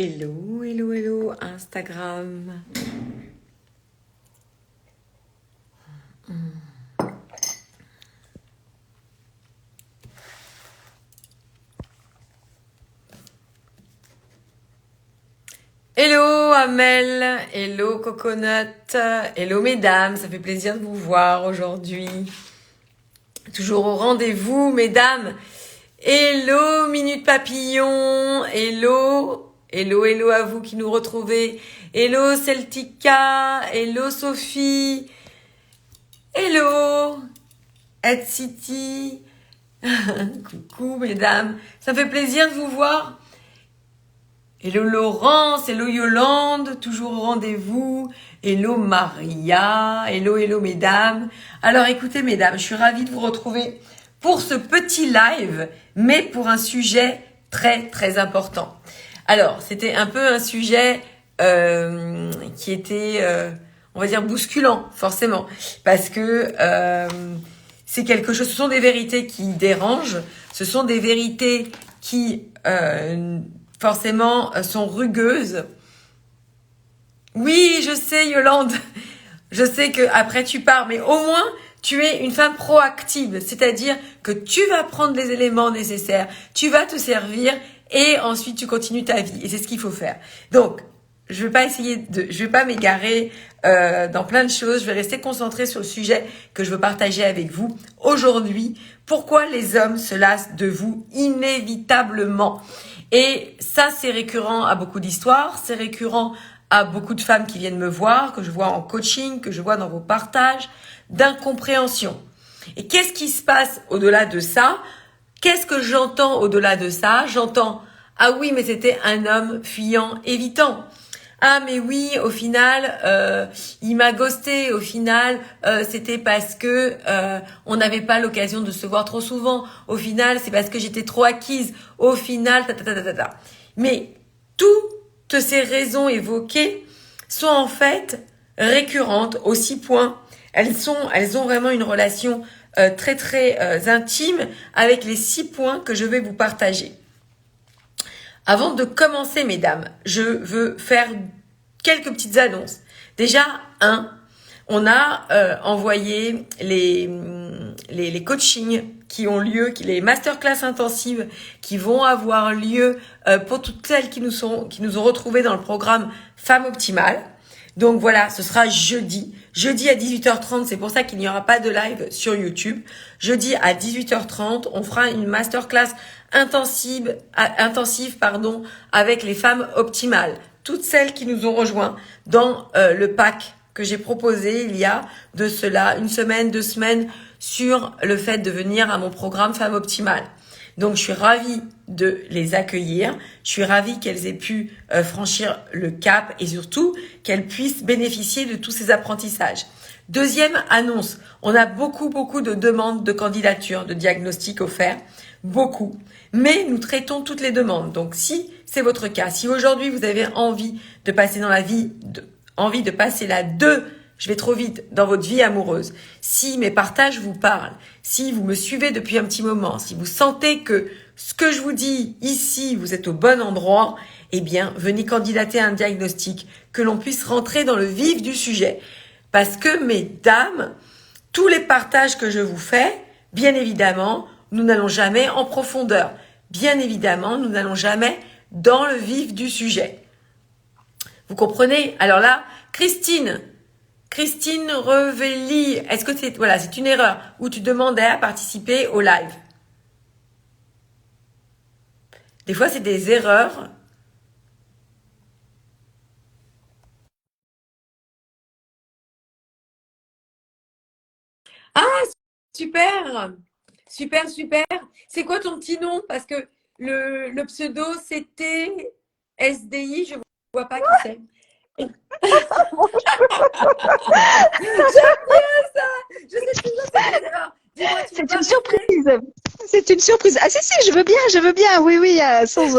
Hello, hello, hello, Instagram. Hello, Amel. Hello, Coconut. Hello, mesdames. Ça fait plaisir de vous voir aujourd'hui. Toujours au rendez-vous, mesdames. Hello, Minute Papillon. Hello. Hello, hello à vous qui nous retrouvez. Hello, Celtica. Hello, Sophie. Hello, Ed City. Coucou, mesdames. Ça fait plaisir de vous voir. Hello Laurence, hello Yolande, toujours au rendez-vous. Hello Maria, hello mesdames. Alors écoutez mesdames, je suis ravie de vous retrouver pour ce petit live, mais pour un sujet très important. Alors c'était un peu un sujet qui était, on va dire, bousculant forcément, parce que c'est quelque chose, ce sont des vérités qui dérangent, ce sont des vérités qui forcément sont rugueuses. Oui, je sais Yolande, je sais que après tu pars, mais au moins tu es une femme proactive, c'est-à-dire que tu vas prendre les éléments nécessaires, tu vas te servir et ensuite tu continues ta vie. Et c'est ce qu'il faut faire. Donc, je vais pas m'égarer dans plein de choses. Je vais rester concentrée sur le sujet que je veux partager avec vous aujourd'hui. Pourquoi les hommes se lassent de vous inévitablement? Et ça, c'est récurrent à beaucoup d'histoires, c'est récurrent à beaucoup de femmes qui viennent me voir, que je vois en coaching, que je vois dans vos partages, d'incompréhension. Et qu'est-ce qui se passe au-delà de ça? Qu'est-ce que j'entends au-delà de ça? J'entends, ah oui, mais c'était un homme fuyant, évitant. Ah mais oui, au final, il m'a ghosté. Au final, c'était parce que on n'avait pas l'occasion de se voir trop souvent. Au final, c'est parce que j'étais trop acquise. Au final, ta. Mais toutes ces raisons évoquées sont en fait récurrentes aux 6 points. Elles ont vraiment une relation très intime avec les 6 points que je vais vous partager. Avant de commencer, mesdames, je veux faire quelques petites annonces. Déjà, on a envoyé les coachings qui ont lieu, les masterclass intensives qui vont avoir lieu pour toutes celles qui nous ont retrouvées dans le programme Femme Optimale. Donc voilà, ce sera jeudi à 18h30, c'est pour ça qu'il n'y aura pas de live sur YouTube. Jeudi à 18h30, on fera une masterclass intensive avec les femmes optimales. Toutes celles qui nous ont rejoints dans le pack que j'ai proposé il y a de cela 1 semaine, 2 semaines sur le fait de venir à mon programme Femme Optimale. Donc, je suis ravie de les accueillir. Je suis ravie qu'elles aient pu franchir le cap et surtout qu'elles puissent bénéficier de tous ces apprentissages. Deuxième annonce, on a beaucoup de demandes de candidatures, de diagnostics offerts, beaucoup. Mais nous traitons toutes les demandes. Donc, si c'est votre cas, si aujourd'hui vous avez envie de passer dans la vie, envie de passer la 2, je vais trop vite, dans votre vie amoureuse, si mes partages vous parlent, si vous me suivez depuis un petit moment, si vous sentez que ce que je vous dis ici, vous êtes au bon endroit, eh bien, venez candidater à un diagnostic, que l'on puisse rentrer dans le vif du sujet. Parce que, mesdames, tous les partages que je vous fais, bien évidemment, nous n'allons jamais en profondeur. Bien évidemment, nous n'allons jamais dans le vif du sujet. Vous comprenez? Alors là, Christine Revelli, est-ce que c'est une erreur où tu demandais à participer au live? Des fois, c'est des erreurs. Ah, super! Super. C'est quoi ton petit nom? Parce que le pseudo, c'était SDI, je vois pas qui c'est. J'aime bien ça! Je sais toujours c'est des erreurs. Dis-moi, tu veux C'est pas une rester? surprise. C'est une surprise. Ah si, je veux bien. Oui,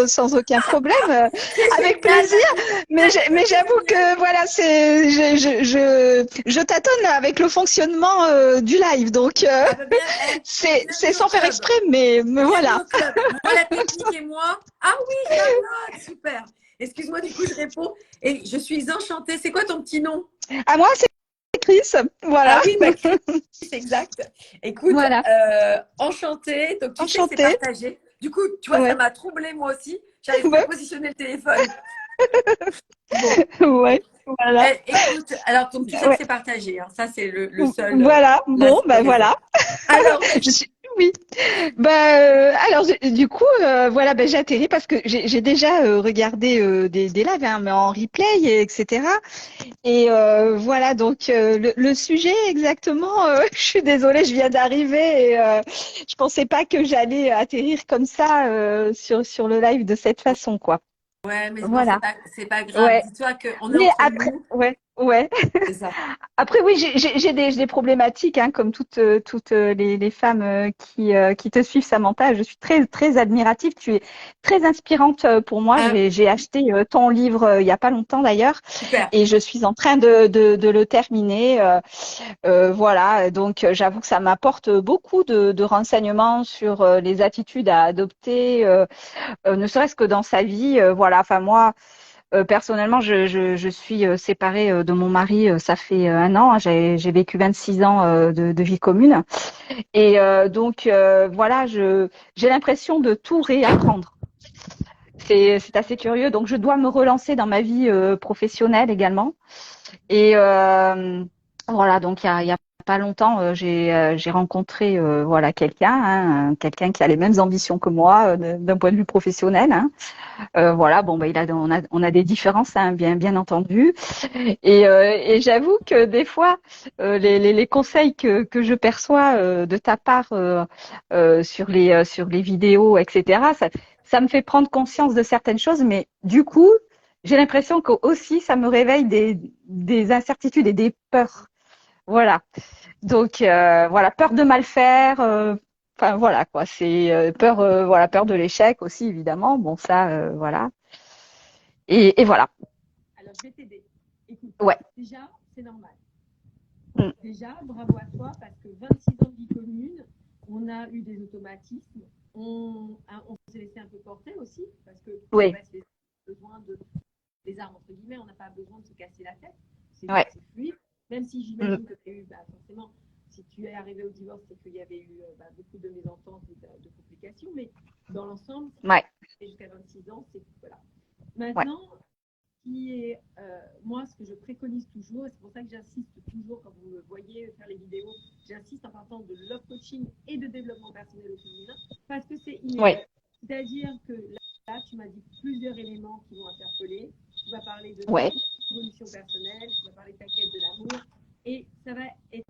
sans aucun problème, C'est avec génial, plaisir. Mais c'est j'avoue génial. que voilà, je tâtonne avec le fonctionnement du live, donc Ah bah bien, c'est bienvenue au sans faire club. exprès, mais Bienvenue voilà. au club. Moi, la technique et moi. Ah oui, Charlotte, super. Excuse-moi, du coup, je réponds. Et je suis enchantée. C'est quoi ton petit nom? À moi, c'est Chris. Ah Voilà. oui, bah, Chris, exact. Écoute, Voilà. enchantée. Donc, tu sais que c'est Enchantée. partagé. Du coup, tu vois, ça Ouais. m'a troublée moi aussi. J'arrive plus à Ouais. positionner le téléphone. Bon, Ouais. Voilà. écoute, alors, donc, tu sais que Ouais. c'est partagé. Hein. Ça, c'est le seul, Voilà. la Bon, seule ben raison. voilà. Alors, Je vas-y. suis. Oui. Bah, alors du coup, voilà, ben, j'ai atterri parce que j'ai déjà regardé des lives, hein, mais en replay, etc. Et voilà, donc le sujet exactement, je suis désolée, je viens d'arriver et je pensais pas que j'allais atterrir comme ça sur le live de cette façon, quoi. Ouais, mais bon, Voilà. c'est pas grave. Ouais. Dis-toi qu'on est Mais entre après, nous. ouais, ouais. C'est ça. Après, oui, j'ai des problématiques, hein, comme toutes les femmes qui te suivent, Samantha. Je suis très, très admirative. Tu es très inspirante pour moi. Ah, J'ai acheté ton livre il y a pas longtemps d'ailleurs, super. et je suis en train de le terminer. Voilà, donc j'avoue que ça m'apporte beaucoup de renseignements sur les attitudes à adopter, ne serait-ce que dans sa vie. Voilà, enfin moi. Personnellement, je suis séparée de mon mari, ça fait 1 an. Hein. J'ai vécu 26 ans de vie commune. Et donc, voilà, j'ai l'impression de tout réapprendre. C'est assez curieux. Donc, je dois me relancer dans ma vie professionnelle également. Et voilà, donc il y a pas longtemps, j'ai rencontré voilà quelqu'un, hein, quelqu'un qui a les mêmes ambitions que moi d'un point de vue professionnel. Hein. Voilà, bon, bah, on a des différences, hein, bien entendu. Et j'avoue que des fois, les conseils que je perçois de ta part sur les vidéos, etc., ça me fait prendre conscience de certaines choses, mais du coup, j'ai l'impression que aussi ça me réveille des incertitudes et des peurs. Voilà. Donc voilà, peur de mal faire. Enfin voilà quoi, c'est peur, voilà, peur de l'échec aussi évidemment. Bon ça, voilà. Et voilà. Alors, je vais t'aider. Écoute, Ouais. déjà, c'est normal. Mm. Déjà, bravo à toi parce que 26 ans de vie commune, on a eu des automatismes, on s'est laissé un peu porter aussi parce que Oui. besoin de des armes entre guillemets, on n'a pas besoin de se casser la tête, Ouais. c'est fluide. Même si Mm. j'imagine que tu as eu, forcément, si tu es arrivé au divorce, c'est qu'il y avait eu beaucoup de mésententes et de complications, mais dans l'ensemble, Ouais. jusqu'à 26 ans, c'est voilà. Ouais. Maintenant, qui est, moi, ce que je préconise toujours, et c'est pour ça que j'insiste toujours quand vous me voyez faire les vidéos, j'insiste en partant de love coaching et de développement personnel au féminin, parce que c'est inhérent. Ouais. C'est-à-dire que là, tu m'as dit plusieurs éléments qui vont interpeller. Tu vas parler de Ouais. évolution personnelle, tu vas parler de ta quête de l'amour, et ça va être...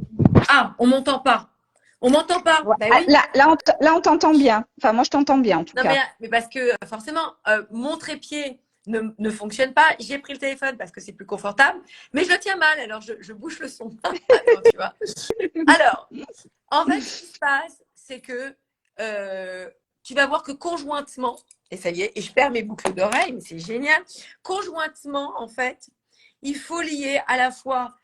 Ah, on m'entend pas. On m'entend pas. Ouais. Ben Ah, oui. là, on t'entend bien. Enfin, moi, je t'entends bien en tout Non, cas. mais parce que forcément, mon trépied ne fonctionne pas. J'ai pris le téléphone parce que c'est plus confortable, mais je le tiens mal, alors je bouge le son. Attends, tu vois. Alors, en fait, ce qui se passe, c'est que tu vas voir que conjointement, et ça y est, et je perds mes boucles d'oreilles, mais c'est génial. Conjointement, en fait, il faut lier à la fois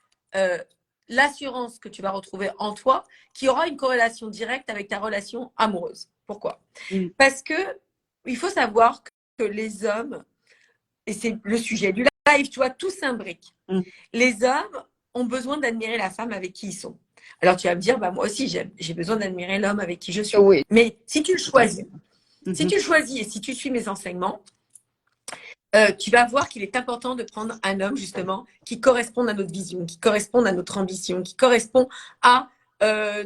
l'assurance que tu vas retrouver en toi, qui aura une corrélation directe avec ta relation amoureuse. Pourquoi? Mm. Parce que il faut savoir que les hommes, et c'est le sujet du live, tu vois, tout s'imbrique. Mm. Les hommes ont besoin d'admirer la femme avec qui ils sont. Alors tu vas me dire, moi aussi j'ai besoin d'admirer l'homme avec qui je suis. Oui. Mais si tu le choisis, si Mhm. tu le choisis et si tu suis mes enseignements, tu vas voir qu'il est important de prendre un homme justement qui corresponde à notre vision, qui corresponde à notre ambition, qui correspond à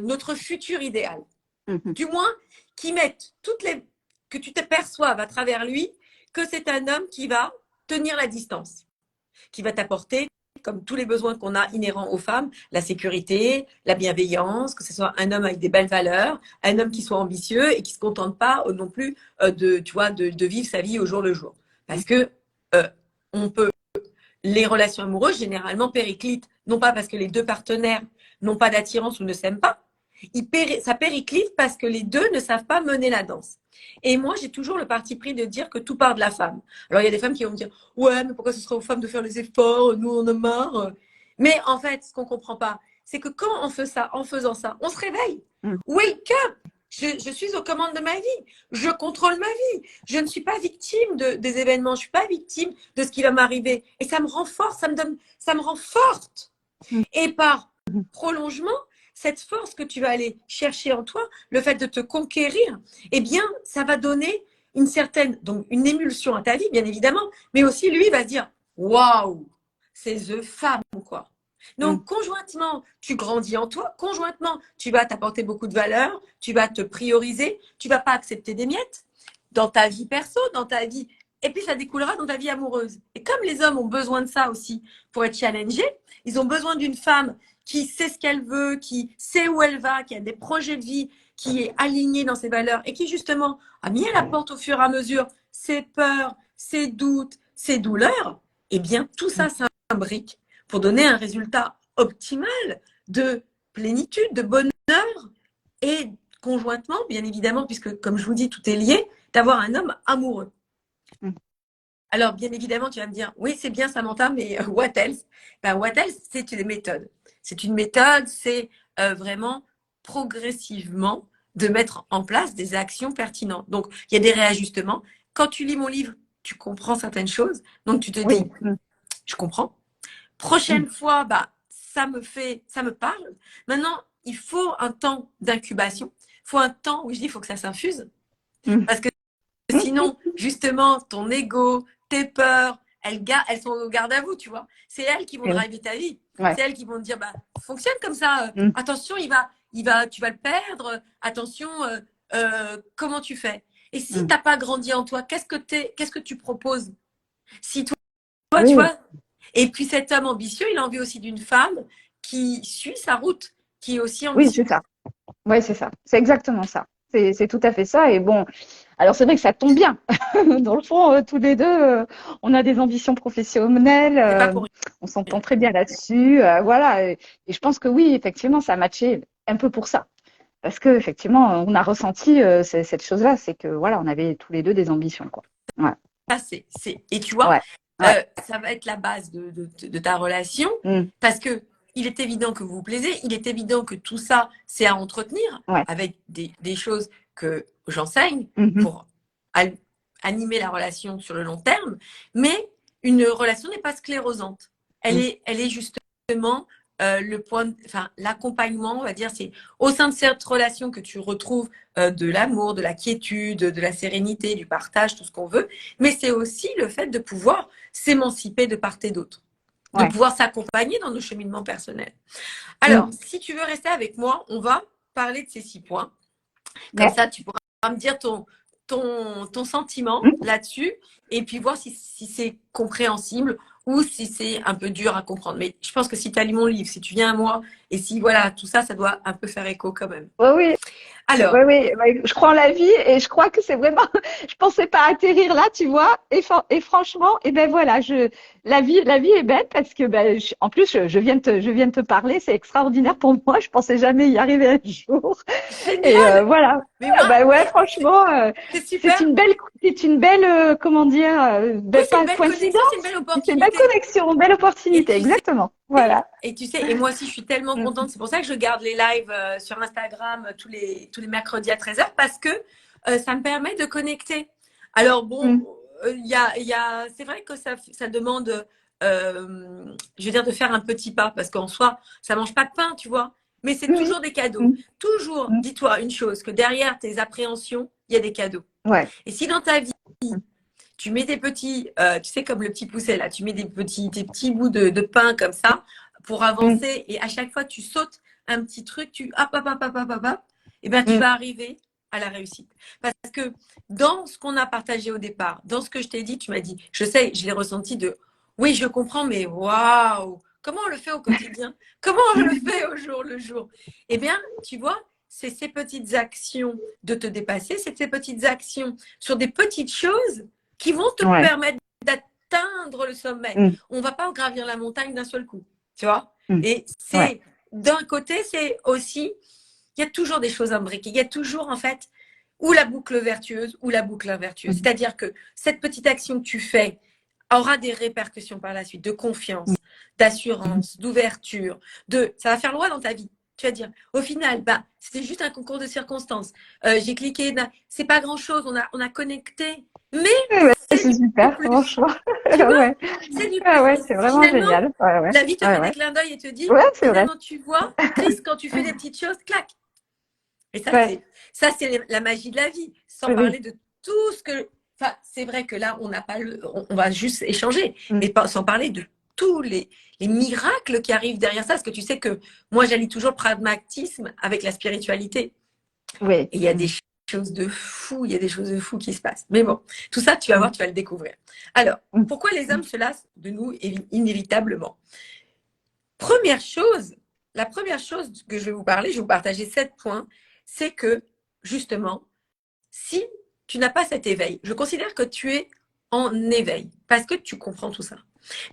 notre futur idéal. Mhm. Du moins, qui mette que tu t'aperçoives à travers lui que c'est un homme qui va tenir la distance, qui va t'apporter, comme tous les besoins qu'on a inhérents aux femmes, la sécurité, la bienveillance, que ce soit un homme avec des belles valeurs, un homme qui soit ambitieux et qui ne se contente pas non plus de vivre sa vie au jour le jour. Parce que on peut, les relations amoureuses, généralement, périclitent, non pas parce que les deux partenaires n'ont pas d'attirance ou ne s'aiment pas, ça périclite parce que les deux ne savent pas mener la danse. Et moi, j'ai toujours le parti pris de dire que tout part de la femme. Alors, il y a des femmes qui vont me dire « Ouais, mais pourquoi ce serait aux femmes de faire les efforts? Nous, on a marre. » Mais en fait, ce qu'on ne comprend pas, c'est que quand on fait ça, en faisant ça, on se réveille. Mm. Wake up! je suis aux commandes de ma vie. Je contrôle ma vie. Je ne suis pas victime des événements. Je ne suis pas victime de ce qui va m'arriver. Et ça me rend forte, ça me rend forte. Et par prolongement, cette force que tu vas aller chercher en toi, le fait de te conquérir, eh bien, ça va donner une certaine, donc une émulsion à ta vie, bien évidemment, mais aussi lui va se dire, waouh, c'est the femme, quoi. Donc, conjointement, tu grandis en toi. Conjointement, tu vas t'apporter beaucoup de valeur. Tu vas te prioriser. Tu vas pas accepter des miettes dans ta vie perso, dans ta vie. Et puis, ça découlera dans ta vie amoureuse. Et comme les hommes ont besoin de ça aussi pour être challengés, ils ont besoin d'une femme qui sait ce qu'elle veut, qui sait où elle va, qui a des projets de vie, qui est alignée dans ses valeurs et qui, justement, a mis à la porte au fur et à mesure ses peurs, ses doutes, ses douleurs. Eh bien, tout ça s'imbrique pour donner un résultat optimal de plénitude, de bonheur et conjointement, bien évidemment, puisque comme je vous dis, tout est lié, d'avoir un homme amoureux. Alors, bien évidemment, tu vas me dire, oui, c'est bien Samantha, mais what else? Ben, what else, c'est une méthode. C'est une méthode, c'est vraiment progressivement de mettre en place des actions pertinentes. Donc, il y a des réajustements. Quand tu lis mon livre, tu comprends certaines choses. Donc, tu te dis, je comprends. Prochaine fois, bah, ça me parle. Maintenant, il faut un temps d'incubation. Il faut un temps où je dis, il faut que ça s'infuse. Parce que sinon, justement, ton ego, tes peurs, elles sont au garde à vous, tu vois. C'est elles qui vont driver ta vie. C'est elles qui vont te dire, bah, fonctionne comme ça. Attention, tu vas le perdre. Attention, comment tu fais? Et si t'as pas grandi en toi, qu'est-ce que tu proposes? Si toi, tu vois. Et puis cet homme ambitieux, il a envie aussi d'une femme qui suit sa route, qui est aussi ambitieuse. Oui, c'est ça. Oui, c'est ça. C'est exactement ça. C'est tout à fait ça. Et bon, alors c'est vrai que ça tombe bien. Dans le fond, tous les deux, on a des ambitions professionnelles. On s'entend très bien là-dessus. Voilà. Et je pense que oui, effectivement, ça a matché un peu pour ça. Parce que effectivement, on a ressenti cette chose-là, c'est que voilà, on avait tous les deux des ambitions, quoi. Ouais. Et tu vois, ça va être la base de ta relation, parce que il est évident que vous vous plaisez, il est évident que tout ça, c'est à entretenir avec des choses que j'enseigne pour animer la relation sur le long terme, mais une relation n'est pas sclérosante. Elle est justement l'accompagnement, on va dire, c'est au sein de cette relation que tu retrouves de l'amour, de la quiétude, de la sérénité, du partage, tout ce qu'on veut, mais c'est aussi le fait de pouvoir s'émanciper de part et d'autre, de pouvoir s'accompagner dans nos cheminements personnels. Alors, si tu veux rester avec moi, on va parler de ces 6 points. Comme ça, tu pourras me dire ton sentiment là-dessus et puis voir si c'est compréhensible ou si c'est un peu dur à comprendre. Mais je pense que si tu as lu mon livre, si tu viens à moi et si voilà, tout ça, ça doit un peu faire écho quand même. Oui. Alors, oui, je crois en la vie et je crois que c'est vraiment. Je pensais pas atterrir là, tu vois. Et franchement, et ben voilà, la vie est belle parce que en plus je viens de te parler, c'est extraordinaire pour moi. Je pensais jamais y arriver un jour. Génial. Et voilà. Mais moi, franchement, c'est une belle, comment dire, pas pas coïncidence, c'est une belle opportunité. C'est une belle connexion, une belle opportunité, exactement. Voilà. Et tu sais, et moi aussi, je suis tellement contente. C'est pour ça que je garde les lives sur Instagram tous les mercredis à 13h parce que ça me permet de connecter. Alors bon, c'est vrai que ça demande, je veux dire, de faire un petit pas parce qu'en soi, ça mange pas de pain, tu vois. Mais c'est toujours des cadeaux. Toujours, dis-toi une chose, que derrière tes appréhensions, il y a des cadeaux. Et si dans ta vie, tu mets des petits, tu sais, comme le petit poussé là, tu mets des petits bouts de pain comme ça pour avancer et à chaque fois tu sautes un petit truc, et ben tu vas arriver à la réussite. Parce que dans ce qu'on a partagé au départ, dans ce que je t'ai dit, tu m'as dit, je sais, je l'ai ressenti oui, je comprends, mais waouh, comment on le fait au quotidien? Comment on le fait au jour le jour? Eh bien, tu vois, c'est ces petites actions de te dépasser, c'est ces petites actions sur des petites choses qui vont te permettre d'atteindre le sommet. On ne va pas gravir la montagne d'un seul coup, tu vois. Et c'est d'un côté, c'est aussi, il y a toujours des choses imbriquées. Il y a toujours, en fait, ou la boucle vertueuse ou la boucle invertueuse. C'est-à-dire que cette petite action que tu fais aura des répercussions par la suite, de confiance, d'assurance, d'ouverture, ça va faire loi dans ta vie. Tu vas dire, au final, bah, c'était juste un concours de circonstances. J'ai cliqué, c'est pas grand-chose, on a connecté, mais Ouais, c'est c'est du super, plus. franchement. Tu vois, Ouais. c'est du plus. Ah ouais, Et c'est vraiment finalement, génial. Ouais, ouais. la vie te Ouais, fait des ouais. clins d'œil et te dit, Ouais, c'est vrai. finalement, tu vois, Chris, quand tu fais des petites choses, clac. Et Ouais. ça, c'est la magie de la vie. Sans Oui. parler de tout ce que, enfin, c'est vrai que là, on n'a pas on va juste échanger, Mm. mais sans parler de tous les miracles qui arrivent derrière ça. Parce que tu sais que moi, j'allie toujours le pragmatisme avec la spiritualité. Oui. Et il y a des Mm. choses de fou, il y a des choses de fou qui se passent. Mais bon, tout ça, tu vas voir, Mm. tu vas le découvrir. Alors, Mm. pourquoi les hommes se lassent de nous inévitablement? Première chose, la première chose que je vais vous parler, je vais vous partager 7 points, c'est que justement, si tu n'as pas cet éveil, je considère que tu es en éveil parce que tu comprends tout ça.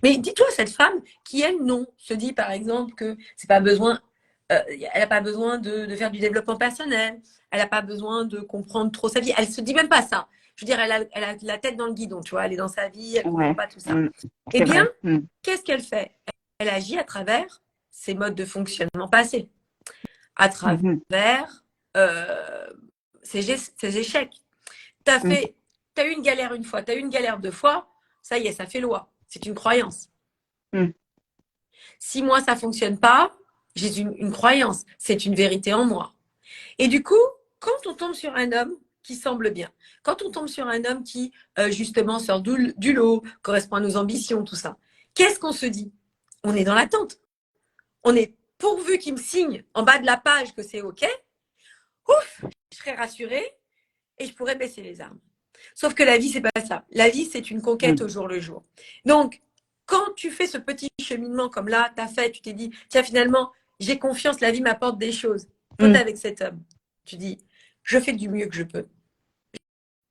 Mais dis-toi, cette femme qui, elle, non, se dit par exemple que c'est pas besoin, elle n'a pas besoin de faire du développement personnel, elle n'a pas besoin de comprendre trop sa vie, elle se dit même pas ça. Je veux dire, elle a la tête dans le guidon, tu vois, elle est dans sa vie, elle ne comprend Ouais. pas tout ça. Mm. Eh C'est bien, vrai. Mm. qu'est-ce qu'elle fait? Elle agit à travers ses modes de fonctionnement passés, à Mhm. travers euh, ses échecs. Tu as Mm. fait, t'as eu une galère une fois, tu as eu une galère 2 fois, ça y est, ça fait loi. C'est une croyance. Mm. Si moi, ça fonctionne pas, j'ai une croyance. C'est une vérité en moi. Et du coup, quand on tombe sur un homme qui semble bien, quand on tombe sur un homme qui, justement, sort du lot, correspond à nos ambitions, tout ça, qu'est-ce qu'on se dit? On est dans l'attente. On est pourvu qu'il me signe en bas de la page que c'est OK, ouf, je serais rassurée et je pourrais baisser les armes. Sauf que la vie, c'est pas ça. La vie, c'est une conquête Mm. au jour le jour. Donc, quand tu fais ce petit cheminement comme là, tu as fait, tu t'es dit, tiens, finalement, j'ai confiance, la vie m'apporte des choses. Quand tu es Mm. avec cet homme, tu dis, je fais du mieux que je peux.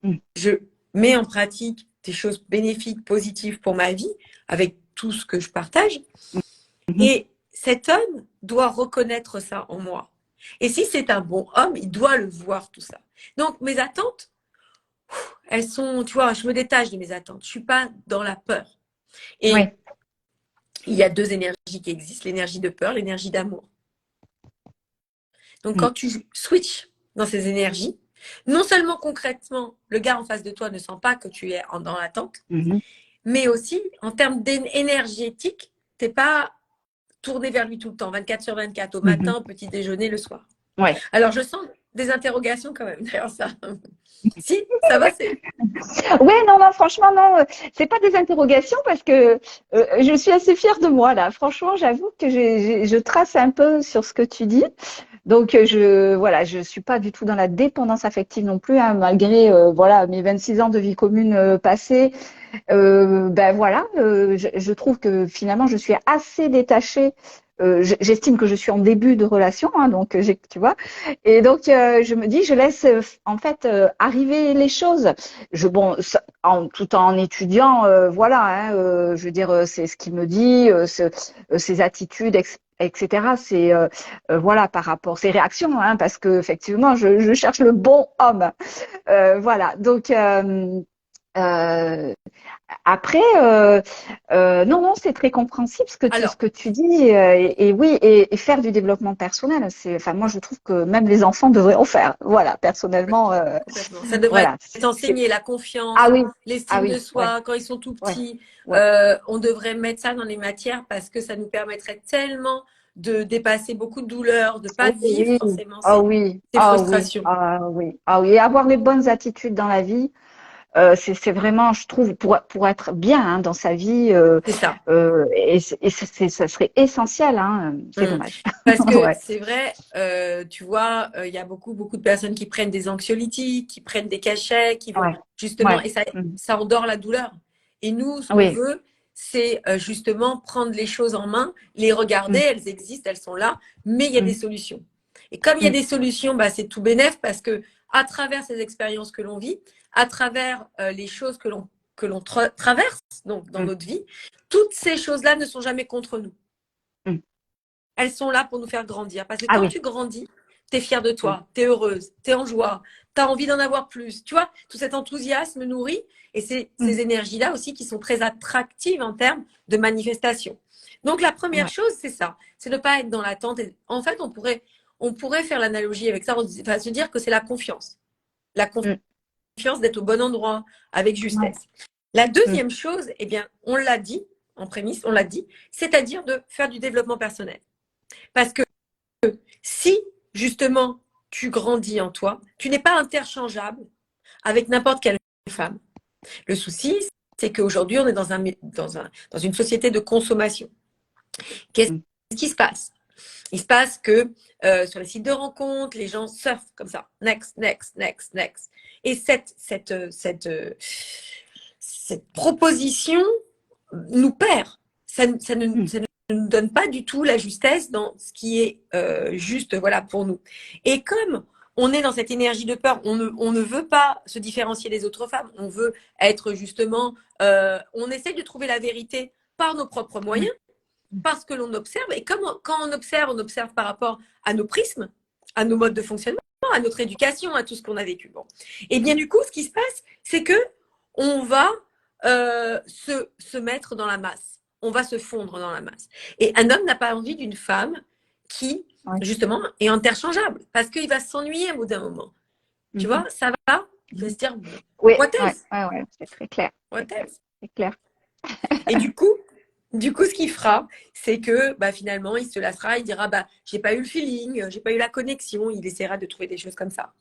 Mm. Je mets en pratique des choses bénéfiques, positives pour ma vie, avec tout ce que je partage. Mhm. Et cet homme doit reconnaître ça en moi. Et si c'est un bon homme, il doit le voir tout ça. Donc, mes attentes, elles sont, tu vois, je me détache de mes attentes. Je suis pas dans la peur. Et Ouais. il y a 2 énergies qui existent, l'énergie de peur, l'énergie d'amour. Donc, Mm. quand tu switches dans ces énergies, non seulement concrètement, le gars en face de toi ne sent pas que tu es dans l'attente, Mhm. mais aussi en termes énergétique, tu n'es pas tourné vers lui tout le temps, 24 sur 24, au Mhm. matin, au petit déjeuner, le soir. Ouais. Alors, je sens des interrogations quand même derrière ça. Si, ça va, c'est. Ouais, non, non, franchement, non, c'est pas des interrogations parce que je suis assez fière de moi là. Franchement, j'avoue que je trace un peu sur ce que tu dis. Donc, voilà, je suis pas du tout dans la dépendance affective non plus, hein, malgré, voilà, mes 26 ans de vie commune passés. Ben voilà, je trouve que finalement, je suis assez détachée. J'estime que je suis en début de relation, hein, donc tu vois. Et donc, je me dis, je laisse en fait arriver les choses. Bon, tout en étudiant, voilà, hein, je veux dire, c'est ce qu'il me dit, ses attitudes, etc. C'est voilà par rapport ses réactions, hein, parce que effectivement, je cherche le bon homme. Voilà, donc. Euh, Après, non, non, c'est très compréhensible ce Alors, que tu dis. Et oui, et faire du développement personnel, enfin, moi, je trouve que même les enfants devraient en faire. Voilà, personnellement, complètement. Ça devrait voilà. être enseigné, la Ah confiance, oui, ah l'estime de oui, ouais, soi, quand ils sont tout ouais, petits. ouais. On devrait mettre ça dans les matières parce que ça nous permettrait tellement de dépasser beaucoup de douleurs, de ne pas Oh vivre oui, forcément ah oui, ces ah oui, frustrations. ah oui, ah oui. Et avoir les bonnes attitudes dans la vie. C'est vraiment, je trouve, pour être bien hein, dans sa vie, C'est ça. ça serait essentiel. Hein, c'est Mm. dommage. Parce que Ouais, c'est vrai, tu vois, il y a beaucoup de personnes qui prennent des anxiolytiques, qui prennent des cachets, qui vont ouais, justement, ouais. et ça, Mhm. ça endort la douleur. Et nous, ce qu'on Oui. veut, c'est justement prendre les choses en main, les regarder, Mm, elles existent, elles sont là, mais il y a des mm, solutions. Et comme il y a mm, des solutions, bah, c'est tout bénef parce que à travers ces expériences que l'on vit, à travers les choses que l'on traverse donc dans mm, notre vie, toutes ces choses-là ne sont jamais contre nous. mm. Elles sont là pour nous faire grandir. Parce que Ah quand oui. tu grandis, tu es fière de toi, tu es heureuse, tu es en joie, tu as envie d'en avoir plus. Tu vois, tout cet enthousiasme nourrit et c'est ces énergies-là aussi qui sont très attractives en termes de manifestation. Donc, la première chose, c'est ça, c'est ne pas être dans l'attente. En fait, on pourrait faire l'analogie avec ça, enfin, se dire que c'est la confiance. La confiance d'être au bon endroit, avec justesse. La deuxième chose, eh bien, on l'a dit, en prémisse, on l'a dit, c'est-à-dire de faire du développement personnel. Parce que si, justement, tu grandis en toi, tu n'es pas interchangeable avec n'importe quelle femme. Le souci, c'est qu'aujourd'hui, on est dans une société de consommation. Qu'est-ce qui se passe? Il se passe que sur les sites de rencontres, les gens surfent comme ça. Next, next, next, next. Et cette proposition nous perd. Ça ne nous donne pas du tout la justesse dans ce qui est juste voilà, pour nous. Et comme on est dans cette énergie de peur, on ne veut pas se différencier des autres femmes, on veut être justement, on essaie de trouver la vérité par nos propres moyens, parce que l'on observe. Et comme quand on observe par rapport à nos prismes, à nos modes de fonctionnement, à notre éducation, à tout ce qu'on a vécu. Bon. Et bien du coup, ce qui se passe, c'est que on va se mettre dans la masse. On va se fondre dans la masse. Et un homme n'a pas envie d'une femme qui, justement, est interchangeable. Parce qu'il va s'ennuyer au bout d'un moment. Tu vois, ça va? Il va se dire, what else? Ouais, c'est très clair. C'est clair. Et du coup, ce qu'il fera, c'est que finalement, il se lassera, il dira j'ai pas eu le feeling, j'ai pas eu la connexion, il essaiera de trouver des choses comme ça.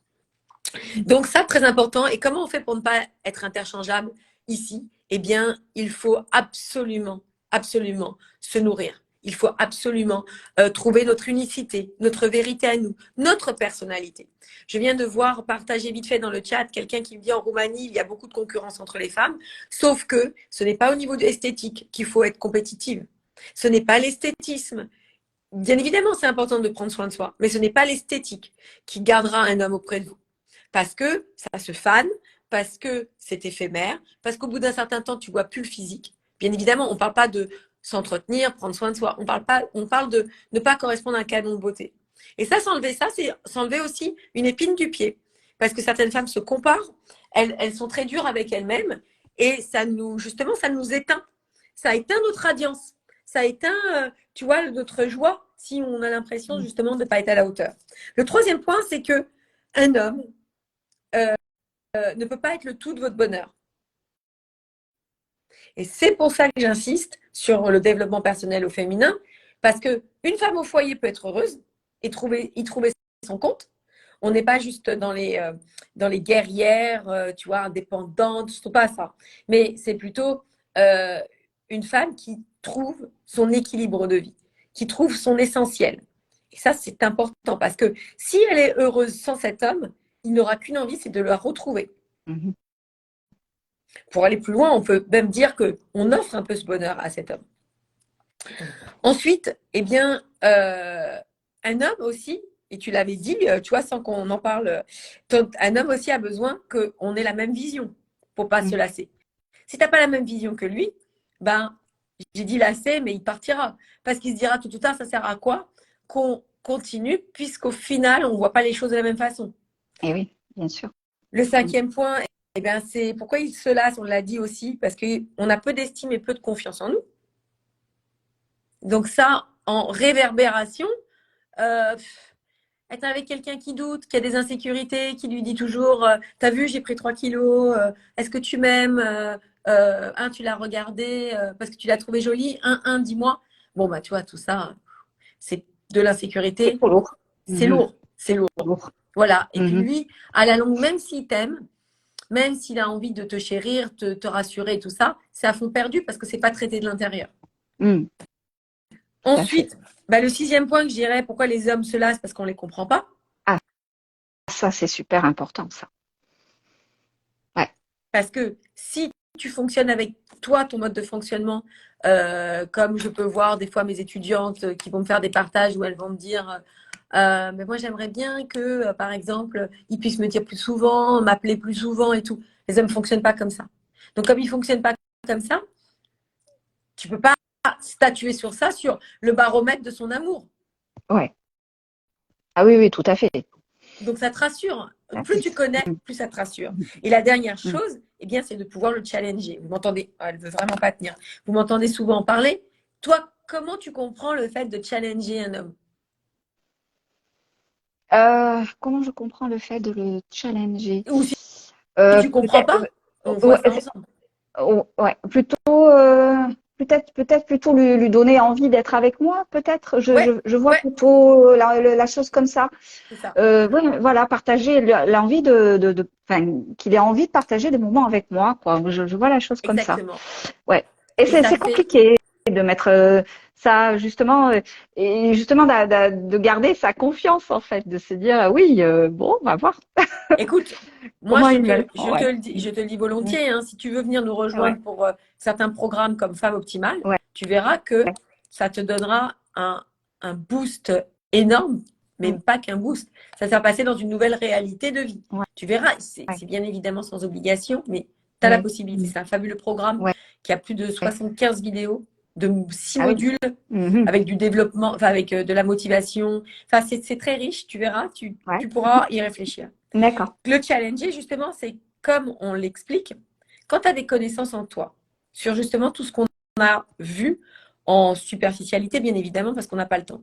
Donc ça, très important. Et comment on fait pour ne pas être interchangeable ici? Eh bien, il faut absolument, absolument se nourrir. Il faut absolument trouver notre unicité, notre vérité à nous, notre personnalité. Je viens de voir partager vite fait dans le chat quelqu'un qui me dit en Roumanie, il y a beaucoup de concurrence entre les femmes, sauf que ce n'est pas au niveau de l'esthétique qu'il faut être compétitive. Ce n'est pas l'esthétisme. Bien évidemment, c'est important de prendre soin de soi, mais ce n'est pas l'esthétique qui gardera un homme auprès de vous. Parce que ça se fane, parce que c'est éphémère, parce qu'au bout d'un certain temps, tu vois plus le physique. Bien évidemment, on ne parle pas de s'entretenir, prendre soin de soi. On parle de ne pas correspondre à un canon de beauté. Et ça, c'est s'enlever aussi une épine du pied. Parce que certaines femmes se comparent, elles sont très dures avec elles-mêmes et ça nous éteint. Ça éteint notre radiance. Ça éteint, tu vois, notre joie si on a l'impression justement de ne pas être à la hauteur. Le troisième point, c'est que un homme ne peut pas être le tout de votre bonheur. Et c'est pour ça que j'insiste sur le développement personnel au féminin, parce qu'une femme au foyer peut être heureuse et y trouver son compte. On n'est pas juste dans les guerrières, tu vois, indépendantes, ce n'est pas ça. Mais c'est plutôt une femme qui trouve son équilibre de vie, qui trouve son essentiel. Et ça, c'est important, parce que si elle est heureuse sans cet homme, il n'aura qu'une envie, c'est de la retrouver. Pour aller plus loin, on peut même dire qu'on offre un peu ce bonheur à cet homme. Ensuite, eh bien, un homme aussi, et tu l'avais dit, tu vois, sans qu'on en parle, un homme aussi a besoin qu'on ait la même vision pour pas se lasser. Si tu n'as pas la même vision que lui, j'ai dit lasser, mais il partira. Parce qu'il se dira tout tard, ça sert à quoi qu'on continue, puisqu'au final, on ne voit pas les choses de la même façon. Et oui, bien sûr. Le cinquième point, eh bien, c'est pourquoi il se lasse, on l'a dit aussi, parce qu'on a peu d'estime et peu de confiance en nous. Donc ça, en réverbération, être avec quelqu'un qui doute, qui a des insécurités, qui lui dit toujours t'as vu, j'ai pris 3 kilos, est-ce que tu m'aimes tu l'as regardé parce que tu l'as trouvé jolie, dis-moi. Bon, tu vois, tout ça, c'est de l'insécurité. C'est trop lourd. C'est lourd. Voilà. Et puis lui, à la longue, même s'il t'aime, même s'il a envie de te chérir, te rassurer, tout ça, c'est à fond perdu parce que c'est pas traité de l'intérieur. Ensuite, le sixième point que je dirais, pourquoi les hommes se lassent, parce qu'on ne les comprend pas. Ah, ça c'est super important, ça. Ouais. Parce que si tu fonctionnes avec toi, ton mode de fonctionnement, comme je peux voir des fois mes étudiantes qui vont me faire des partages où elles vont me dire mais moi j'aimerais bien que, par exemple, ils puissent me dire plus souvent, m'appeler plus souvent et tout. Les hommes ne fonctionnent pas comme ça. Donc comme ils ne fonctionnent pas comme ça, tu ne peux pas statuer sur ça, sur le baromètre de son amour. Ouais. Ah oui, oui, tout à fait. Donc, ça te rassure. Tout à Plus fait. tu connais, Mm, plus ça te rassure. Et la dernière mm. chose, eh bien, c'est de pouvoir le challenger. Vous m'entendez? Oh, elle veut vraiment pas tenir. Vous m'entendez souvent en parler. Toi, comment tu comprends le fait de challenger un homme? Comment je comprends le fait de le challenger? Ou si tu comprends Peut-être, pas, on voit ouais, ça ensemble. ouais, plutôt, peut-être plutôt lui donner envie d'être avec moi, peut-être. Ouais, Je vois ouais, plutôt la chose comme ça. c'est ça. Ouais, voilà, partager l'envie enfin, qu'il ait envie de partager des moments avec moi, quoi. Je vois la chose comme ça. Exactement. Ouais. Et Et ça c'est fait, compliqué de mettre ça justement et justement de garder sa confiance en fait, de se dire oui, bon, on va voir écoute, moi, comment il me le je prend. te Ouais. le dis, je te le dis Mm. volontiers, hein, si tu veux venir nous Ouais. rejoindre pour certains programmes comme Femme Optimale, Ouais. tu verras que Ouais. ça te donnera un boost énorme, mais Mm. pas qu'un boost. Ça te faire passer dans une nouvelle réalité de vie. Ouais. Tu verras, Ouais. c'est bien évidemment sans obligation, mais tu as la Mm. possibilité. Mm. C'est un fabuleux programme Ouais. qui a plus de Ouais. 75 vidéos, de 6 Ah oui. modules Mhm. avec du développement, enfin avec de la motivation. Enfin, c'est très riche, tu verras, Ouais. tu pourras y réfléchir. D'accord. Le challenger, justement, c'est comme on l'explique, quand tu as des connaissances en toi sur justement tout ce qu'on a vu en superficialité, bien évidemment, parce qu'on n'a pas le temps.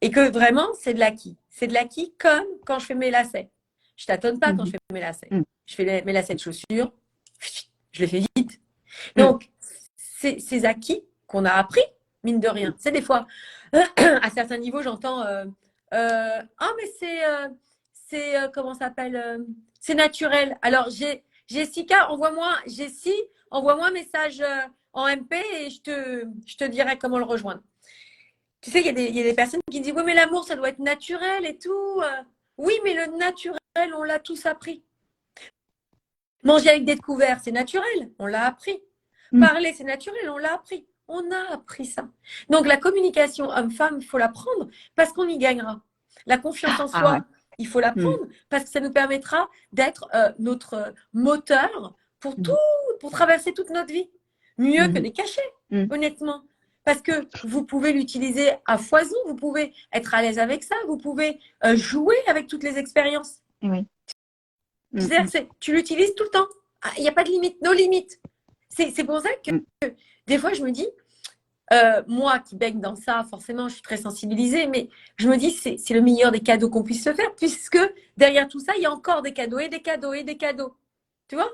Et que vraiment, c'est de l'acquis. C'est de l'acquis comme quand je fais mes lacets. Je tâtonne pas quand je Mhm. fais mes lacets. Mm. Je fais mes lacets de chaussures, je les fais vite. Mm. Donc, c'est ces acquis qu'on a appris, mine de rien. C'est des fois, à certains niveaux, j'entends ah, mais comment ça s'appelle c'est naturel. Alors, Jessica, envoie-moi un message en MP et je te dirai comment le rejoindre. Tu sais, il y a des personnes qui disent oui, mais l'amour, ça doit être naturel et tout. Oui, mais le naturel, on l'a tous appris. Manger avec des couverts, c'est naturel, on l'a appris. Mm. Parler, c'est naturel, on l'a appris. On a appris ça. Donc la communication homme-femme, il faut l'apprendre parce qu'on y gagnera. La confiance en Ah ouais. soi, il faut Mm. l'apprendre parce que ça nous permettra d'être notre moteur pour tout, Mm. pour traverser toute notre vie. Mieux que Mhm. des cachets, Mm. honnêtement. Parce que vous pouvez l'utiliser à foison, vous pouvez être à l'aise avec ça, vous pouvez jouer avec toutes les expériences. Oui. Mm. C'est-à-dire Mm. que tu l'utilises tout le temps. Ah, il n'y a pas de limite, no limites. C'est pour ça que Mm. des fois, je me dis, moi qui baigne dans ça, forcément, je suis très sensibilisée, mais je me dis, c'est le meilleur des cadeaux qu'on puisse se faire, puisque derrière tout ça, il y a encore des cadeaux et des cadeaux et des cadeaux. Tu vois?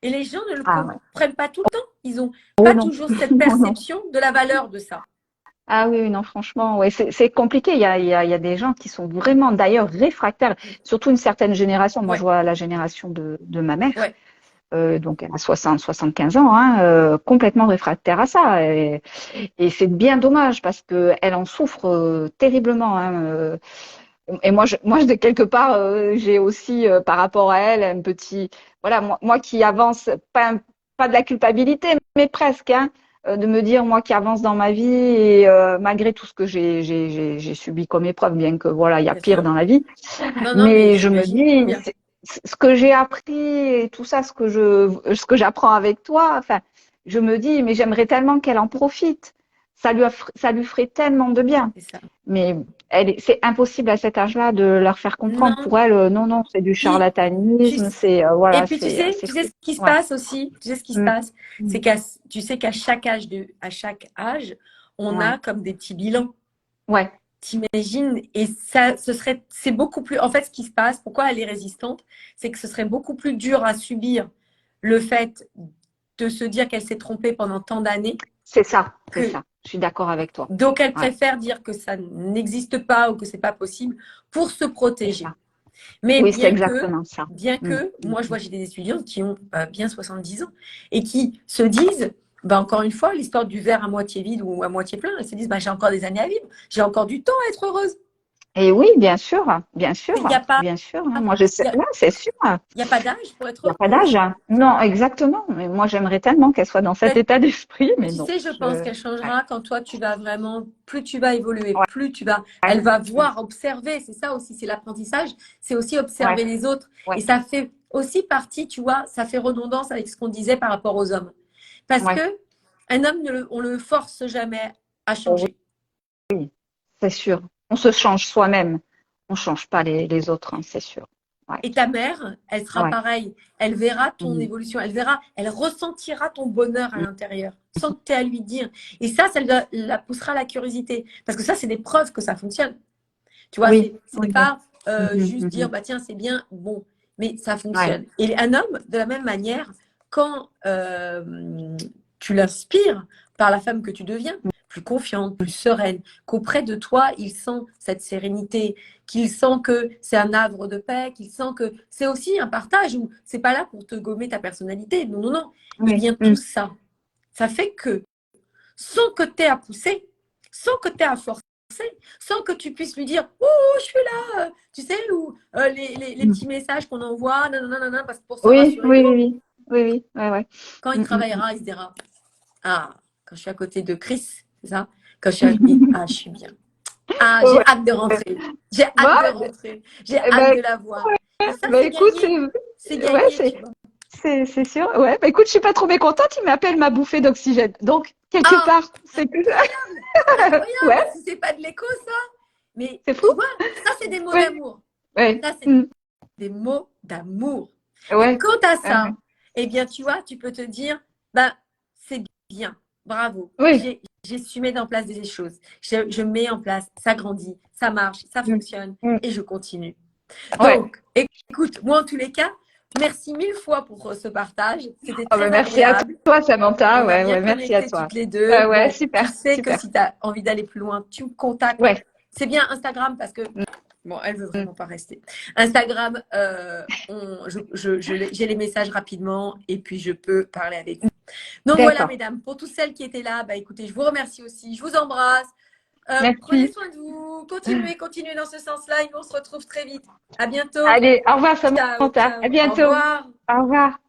Et les gens ne le Ah ouais. comprennent pas tout le temps. Ils n'ont Oh pas non. toujours cette Non, non. perception de la valeur de ça. Ah oui, oui, non, franchement, ouais, c'est compliqué. Il y a des gens qui sont vraiment, d'ailleurs, réfractaires, surtout une certaine génération. Moi, je Ouais, vois la génération de ma mère, ouais, donc elle a 75 ans, hein, complètement réfractaire à ça. Et c'est bien dommage parce que elle en souffre terriblement. Hein, et de quelque part, j'ai aussi, par rapport à elle, un petit, voilà, moi qui avance, pas de la culpabilité, mais presque, hein, de me dire, moi qui avance dans ma vie, et malgré tout ce que j'ai subi comme épreuve, bien que voilà, il y a c'est pire ça. dans la vie, Non, non, mais mais je me j'imagine dis, bien. ce que j'ai appris et tout ça, ce que j'apprends avec toi, enfin, je me dis, mais j'aimerais tellement qu'elle en profite. Ça lui ferait tellement de bien. C'est ça. Mais c'est impossible à cet âge-là de leur faire comprendre. Non. Pour elles, non, non, c'est du Puis, tu charlatanisme, c'est Et voilà, puis c'est tu sais fou. ce qui se Ouais. passe aussi, tu sais ce qui se Mm. passe, Mm. c'est tu sais qu'à à chaque âge, on Ouais. a comme des petits bilans. Ouais. T'imagines? Et ça, c'est beaucoup plus, en fait, ce qui se passe, pourquoi elle est résistante, c'est que ce serait beaucoup plus dur à subir le fait de se dire qu'elle s'est trompée pendant tant d'années C'est ça, c'est que, ça. Je suis d'accord avec toi. donc elle Ouais. préfère dire que ça n'existe pas ou que c'est pas possible pour se C'est protéger. ça. Mais Oui, c'est exactement ça. Mm. Mm. moi je vois, j'ai des étudiantes qui ont bien 70 ans et qui se disent, bah, encore une fois, l'histoire du verre à moitié vide ou à moitié plein, elles se disent, bah, j'ai encore des années à vivre, j'ai encore du temps à être heureuse. Et oui, bien sûr, Il n'y a pas, bien sûr. Hein. Moi, je sais, il y a, ouais, c'est sûr. il y a pas d'âge pour Il n'y être a pas d'âge. heureuse. Hein. Non, exactement. Mais moi, j'aimerais tellement qu'elle soit dans cet Ben, état d'esprit, mais tu non. sais, je pense qu'elle Ouais, changera quand toi, tu vas vraiment, plus tu vas évoluer, ouais, elle va mm, voir, observer, c'est ça aussi, c'est l'apprentissage, c'est aussi ouais, observer les autres. ouais, Et ça fait aussi partie, tu vois, ça fait redondance avec ce qu'on disait par rapport aux hommes. Parce ouais. que un homme, on le force jamais à Oh changer. oui, c'est sûr. on se change soi-même. On change pas les autres, hein, c'est sûr. Ouais. Et ta mère, elle sera Ouais. pareille. Elle verra ton Mhm. évolution. Elle ressentira ton bonheur à l'intérieur, sans que tu aies à lui dire. Et ça la poussera à la curiosité. Parce que ça, c'est des preuves que ça fonctionne. Tu vois, Oui, c'est oui, oui. pas Mhm, juste dire, mhm. bah tiens, c'est bien, bon, mais ça Ouais. fonctionne. Et un homme, de la même manière, quand tu l'inspires par la femme que tu deviens, plus confiante, plus sereine, qu'auprès de toi, il sent cette sérénité, qu'il sent que c'est un havre de paix, qu'il sent que c'est aussi un partage où c'est pas là pour te gommer ta personnalité. Non, non, non. Il Oui. vient tout ça. Ça fait que, sans que tu aies à pousser, sans que tu aies à forcer, sans que tu puisses lui dire « Oh, je suis là !» Tu sais, ou les Mhm. petits messages qu'on envoie, nanana, parce que pour se Oui, rassurer. oui, Non, oui, oui, oui, oui, ouais, ouais. quand il Mhm, travaillera, il se dira « Ah, quand je suis à côté de Chris, c'est ça? Quand je suis mhm. ah, je suis bien. Ah, j'ai Ouais. hâte de rentrer. J'ai hâte Bah, de rentrer. J'ai eh hâte ben, de la voir. » Et ça, bah, c'est écoute, gagné. C'est ouais, gagné, tu vois. c'est sûr. Ouais, bah, écoute, je suis pas trop mécontente. Il m'appelle ma bouffée d'oxygène. Donc, quelque Ah, part, c'est que, incroyable! Incroyable! ouais, Si c'est pas de l'écho, ça. Mais c'est fou. tu vois, ça, c'est des mots Ouais, d'amour. ouais, Ça, c'est des mots d'amour. Et ouais, quant à ouais. ça, eh bien, tu vois, tu peux te dire, bah, c'est bien, bravo. Oui, J'ai su mettre en place des choses. Je mets en place, ça grandit, ça marche, ça mm, fonctionne mm. et je continue. Ouais. Donc, écoute, moi, en tous les cas, merci mille fois pour ce partage. C'était Oh, bah, très merci à agréable. toi, Samantha. On a Ouais, bien ouais, merci à connecté toi. toutes les deux. Ouais, Bon, tu super, sais que super. si tu as envie d'aller plus loin, tu me contactes. Ouais. C'est bien Instagram parce que, bon, elle veut vraiment pas rester. Instagram, j'ai les messages rapidement et puis je peux parler avec vous. Donc voilà, D'accord. mesdames, pour toutes celles qui étaient là, bah écoutez, je vous remercie aussi. Je vous embrasse. Prenez Merci. soin de vous. Continuez dans ce sens-là et on se retrouve très vite. À bientôt. Allez, au revoir, Ciao, Samantha. À ciao. Au bientôt. revoir. Au revoir.